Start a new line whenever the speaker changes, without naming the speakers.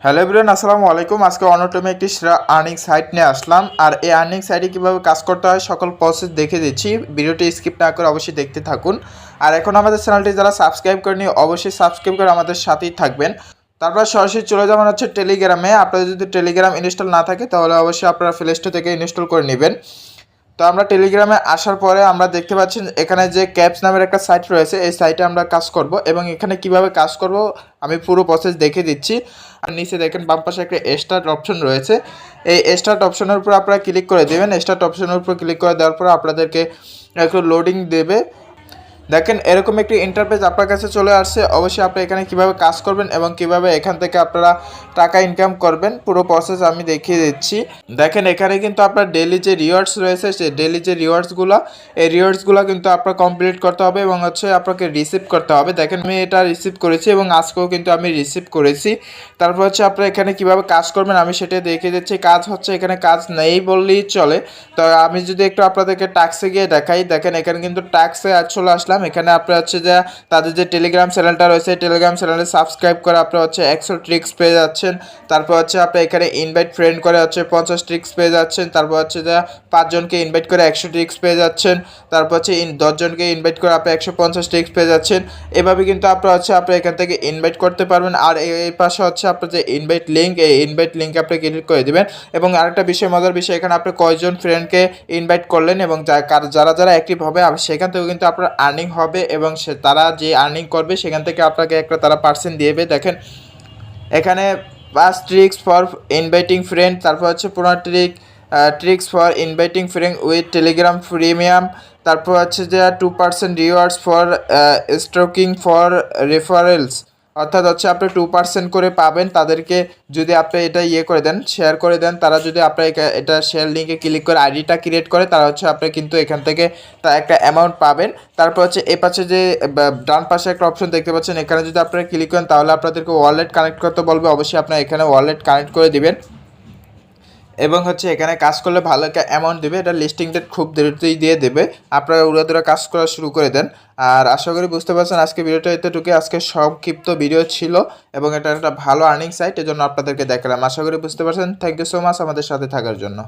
Hello everyone, আসসালামু আলাইকুম। আজকে অন্যতম একটি সেরা আর্নিং সাইট নিয়ে আসলাম। আর এই আর্নিং সাইটে কীভাবে কাজ করতে হয় সকল প্রসেস দেখে দিচ্ছি। ভিডিওটি স্কিপ না করে অবশ্যই দেখতে থাকুন। আর এখন আমাদের চ্যানেলটি যারা সাবস্ক্রাইব করেনি অবশ্যই সাবস্ক্রাইব করে আমাদের সাথেই থাকবেন। তারপর সরাসরি চলে যাবেন হচ্ছে টেলিগ্রামে। আপনাদের যদি টেলিগ্রাম ইনস্টল না থাকে তাহলে অবশ্যই আপনারা প্লে স্টোর থেকে ইনস্টল করে নেবেন। তো আমরা টেলিগ্রামে আসার পরে আমরা দেখতে পাচ্ছি এখানে যে ক্যাপস নামের একটা সাইট রয়েছে, এই সাইটে আমরা কাজ করব এবং এখানে কিভাবে কাজ করব আমি পুরো প্রসেস দেখে দিচ্ছি। আর নিচে দেখেন বাম পাশে একটা স্টার্ট অপশন রয়েছে, এই স্টার্ট অপশনের উপর আপনারা ক্লিক করে দেবেন। স্টার্ট অপশনের উপর ক্লিক করে দেওয়ার পর আপনাদেরকে একটু লোডিং দেবে। দেখেন এরকম একটি ইন্টারফেস আপনার কাছে চলে আসছে। অবশ্যই আপনি এখানে কিভাবে কাজ করবেন এবং কিভাবে এখান থেকে আপনারা টাকা ইনকাম করবেন পুরো প্রসেস আমি দেখিয়ে দিচ্ছি। দেখেন এখানে কিন্তু আপনার ডেইলি যে রিওয়ার্ডস রয়েছে, সেই ডেইলি যে রিওয়ার্ডসগুলো, এই রিওয়ার্ডসগুলো কিন্তু আপনার কমপ্লিট করতে হবে এবং হচ্ছে আপনাকে রিসিভ করতে হবে। দেখেন আমি এটা রিসিভ করেছি এবং আজকেও কিন্তু আমি রিসিভ করেছি। তারপর হচ্ছে আপনারা এখানে কিভাবে কাজ করবেন আমি সেটা দেখিয়ে দিচ্ছি। কাজ হচ্ছে এখানে কাজ নেই বললেই চলে। তো আমি যদি একটু আপনাদেরকে টাস্কে গিয়ে দেখাই, দেখেন এখানে কিন্তু টাস্কে চলে আসলাম। এখানে আপনার হচ্ছে যে তাদের যে টেলিগ্রাম চ্যানেলটা রয়েছে, টেলিগ্রাম চ্যানেলে সাবস্ক্রাইব করে আপনার হচ্ছে 100 ট্রিক্স পেয়ে যাচ্ছেন। তারপর হচ্ছে আপনি এখানে ইনভাইট ফ্রেন্ড করে হচ্ছে 50 ট্রিক্স পেয়ে যাচ্ছেন। তারপর হচ্ছে যে 5 জনকে ইনভাইট করে 100 ট্রিক্স পেয়ে যাচ্ছেন। তারপর হচ্ছে 10 জনকে ইনভাইট করে আপনি 150 ট্রিক্স পেয়ে যাচ্ছেন। এভাবে কিন্তু আপনার হচ্ছে আপনি এখান থেকে ইনভাইট করতে পারবেন। আর এই পাশে হচ্ছে আপনার যে ইনভাইট লিঙ্ক, এই ইনভাইট লিঙ্কে আপনি ক্লিক করে দেবেন। এবং আরেকটা বিষয়, মজার বিষয়, এখানে আপনি কয়জন ফ্রেন্ডকে ইনভাইট করলেন এবং যারা যারা অ্যাক্টিভ হবে সেখান থেকেও কিন্তু আপনার আর্নিং হবে এবং তারা যে আর্নিং করবে সেখান থেকে আপনাকে একটা তারা পার্সেন্ট দিবে। দেখেন এখানে 5 ট্রিক্স ফর ইনভাইটিং ফ্রেন্ড, তারপর হচ্ছে 15 tricks for inviting friend with Telegram premium, তারপর হচ্ছে যে 2% রিওয়ার্ডস ফর স্ট্রোকিং ফর রেফারেলস, অর্থাৎ হচ্ছে আপনি 2% করে পাবেন তাদেরকে যদি আপনি এটা করে দেন, শেয়ার করে দেন। তারা যদি আপনার এটা শেয়ার লিঙ্কে ক্লিক করে আইডিটা ক্রিয়েট করে, তারা হচ্ছে আপনি কিন্তু এখান থেকে তা একটা অ্যামাউন্ট পাবেন। তারপর হচ্ছে এ পাশে যে ডান পাশে একটা অপশন দেখতে পাচ্ছেন, এখানে যদি আপনারা ক্লিক করেন তাহলে আপনাদেরকে ওয়ালেট কানেক্ট করতে বলবে। অবশ্যই আপনারা এখানে ওয়ালেট কানেক্ট করে দিবেন এবং হচ্ছে এখানে কাজ করলে ভালো একটা অ্যামাউন্ট দেবে। এটা লিস্টিং ডেট খুব দেরিতেই দিয়ে দেবে, আপনারা উড়াদুরা কাজ করা শুরু করে দেন। আর আশা করি বুঝতে পারছেন আজকে ভিডিওটা এতটুকু। আজকে সংক্ষিপ্ত ভিডিও ছিল এবং এটা একটা ভালো আর্নিং সাইট, এজন্য আপনাদেরকে দেখালাম। আশা করি বুঝতে পারছেন। থ্যাংক ইউ সো মাচ আমাদের সাথে থাকার জন্য।